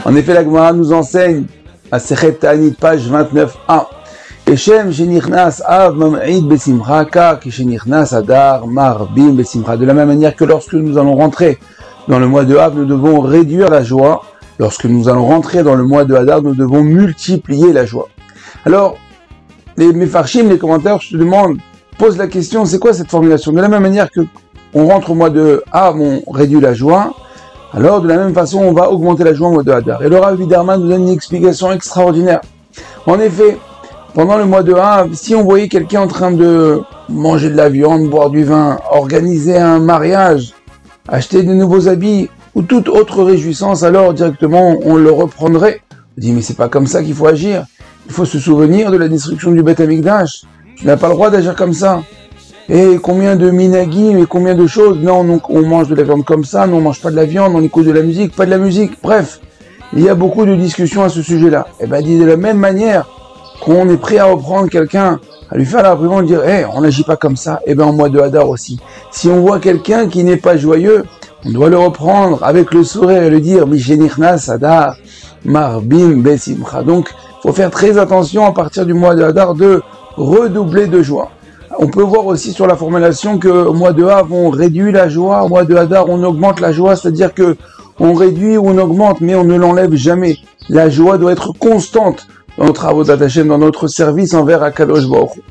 En effet, la Gemara nous enseigne à Sechet Ta'anit, page 29a. Keshem shenichnas av mam'id besimcha ka keshenichnas adar marbim besimcha. De la même manière que lorsque nous allons rentrer dans le mois de Av, nous devons réduire la joie. Lorsque nous allons rentrer dans le mois de Hadar, nous devons multiplier la joie. Alors, les Mefarshim, les commentaires, se demandent, posent la question, c'est quoi cette formulation? De la même manière que on rentre au mois de Av, on réduit la joie, alors de la même façon, on va augmenter la joie au mois de Hadar. Et le Rav Widerman nous donne une explication extraordinaire. En effet, pendant le mois de Av, si on voyait quelqu'un en train de manger de la viande, boire du vin, organiser un mariage, acheter de nouveaux habits ou toute autre réjouissance, alors directement on le reprendrait. On dit mais c'est pas comme ça qu'il faut agir. Il faut se souvenir de la destruction du Beth Amikdash. Tu n'as pas le droit d'agir comme ça. Et combien de minagim et combien de choses. Non, on mange de la viande comme ça, non on mange pas de la viande, on écoute de la musique, pas de la musique. Bref, il y a beaucoup de discussions à ce sujet-là. Et ben dit de la même manière qu'on est prêt à reprendre quelqu'un, à lui faire la réponse, dire on n'agit pas comme ça, et bien en mois de Hadar aussi. Si on voit quelqu'un qui n'est pas joyeux, on doit le reprendre avec le sourire et le dire Mishenichnas Hadar Marbim Besimcha. Donc, il faut faire très attention à partir du mois de Hadar de redoubler de joie. On peut voir aussi sur la formulation que au mois de Av, on réduit la joie, au mois de Hadar, on augmente la joie, c'est-à-dire que on réduit ou on augmente, mais on ne l'enlève jamais. La joie doit être constante dans notre avodat Hashem, dans notre service envers Akadosh Baruch Hu.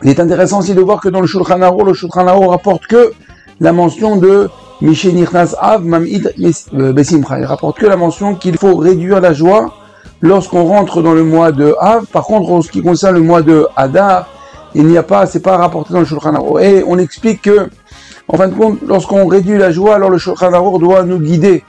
Il est intéressant aussi de voir que dans le Shulchan Aruch rapporte que la mention de Mishenichnas Av Mam'id Besimcha. Il rapporte que la mention qu'il faut réduire la joie lorsqu'on rentre dans le mois de Av. Par contre, en ce qui concerne le mois de Hadar, il n'y a pas, c'est pas rapporté dans le Shulchan Aruch. Et on explique que, en fin de compte, lorsqu'on réduit la joie, alors le Shulchan Aruch doit nous guider,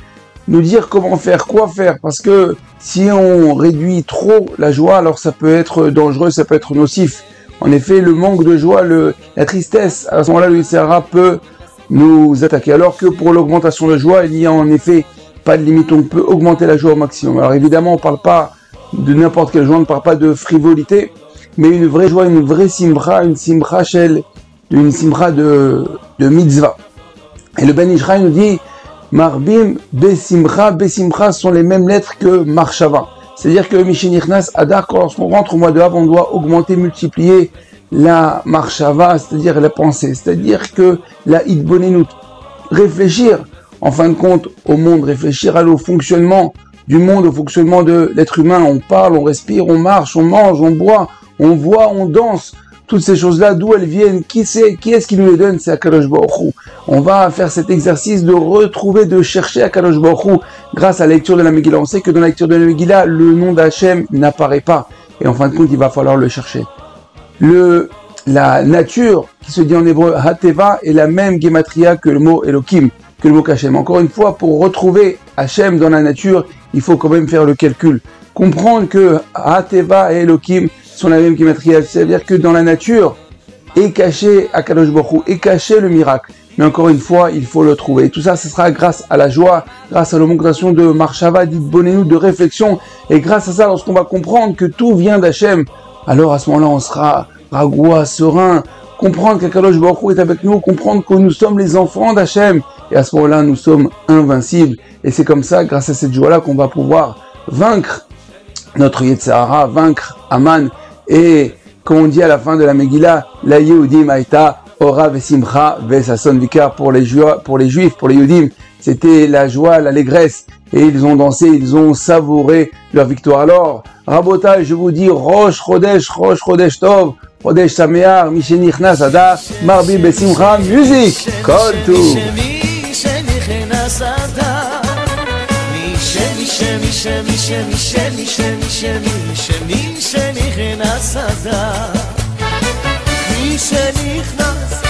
nous dire comment faire, quoi faire, parce que si on réduit trop la joie, alors ça peut être dangereux, ça peut être nocif. En effet, le manque de joie, la tristesse, à ce moment-là, le Yitzhara peut nous attaquer. Alors que pour l'augmentation de joie, il n'y a en effet pas de limite, on peut augmenter la joie au maximum. Alors évidemment, on ne parle pas de n'importe quelle joie, on ne parle pas de frivolité, mais une vraie joie, une vraie simcha, une simcha de mitzvah. Et le Ben Ishraï nous dit Marbim, Besimcha sont les mêmes lettres que Marshava. C'est-à-dire que Mishenichnas Hadar, lorsqu'on rentre au mois de Av, on doit augmenter, multiplier la Marshava, c'est-à-dire la pensée. C'est-à-dire que la Hitbonenut, réfléchir, en fin de compte, au monde, réfléchir au fonctionnement du monde, au fonctionnement de l'être humain. On parle, on respire, on marche, on mange, on boit, on voit, on danse. Toutes ces choses-là, d'où elles viennent, qui est-ce qui nous les donne? C'est Akadosh Baruch Hu. On va faire cet exercice de retrouver, de chercher Akadosh Baruch Hu grâce à la lecture de la Megillah. On sait que dans la lecture de la Megillah, le nom d'Hachem n'apparaît pas. Et en fin de compte, il va falloir le chercher. La nature, qui se dit en hébreu Hateva, est la même gematria que le mot Elohim, que le mot Hachem. Encore une fois, pour retrouver Hachem dans la nature, il faut quand même faire le calcul. Comprendre que Hateva et Elohim sont la même gematria, c'est-à-dire que dans la nature est caché Akadosh Baruch Hu, est caché le miracle. Mais encore une fois, il faut le trouver. Et tout ça, ce sera grâce à la joie, grâce à l'augmentation de Marshava, d'Hitbonenut, de réflexion. Et grâce à ça, lorsqu'on va comprendre que tout vient d'Hachem, alors à ce moment-là, on sera ragoua, serein, comprendre qu'Akadosh Baruch Hu est avec nous, comprendre que nous sommes les enfants d'Hachem. Et à ce moment-là, nous sommes invincibles. Et c'est comme ça, grâce à cette joie-là, qu'on va pouvoir vaincre notre Yetzirah, vaincre Aman. Et comme on dit à la fin de la Megillah, la Yehudim Aïta, Ora Vesimcha Vesason Vikar, pour les Juifs, pour les Yehudim, c'était la joie, l'allégresse. Et ils ont dansé, ils ont savouré leur victoire. Alors, Rabotai, je vous dis, Rosh Chodesh Tov, Chodesh Sameach, Mishenichnas Hadar, Marbi Besimcha, musique, Kol Tuv. מי שנכנס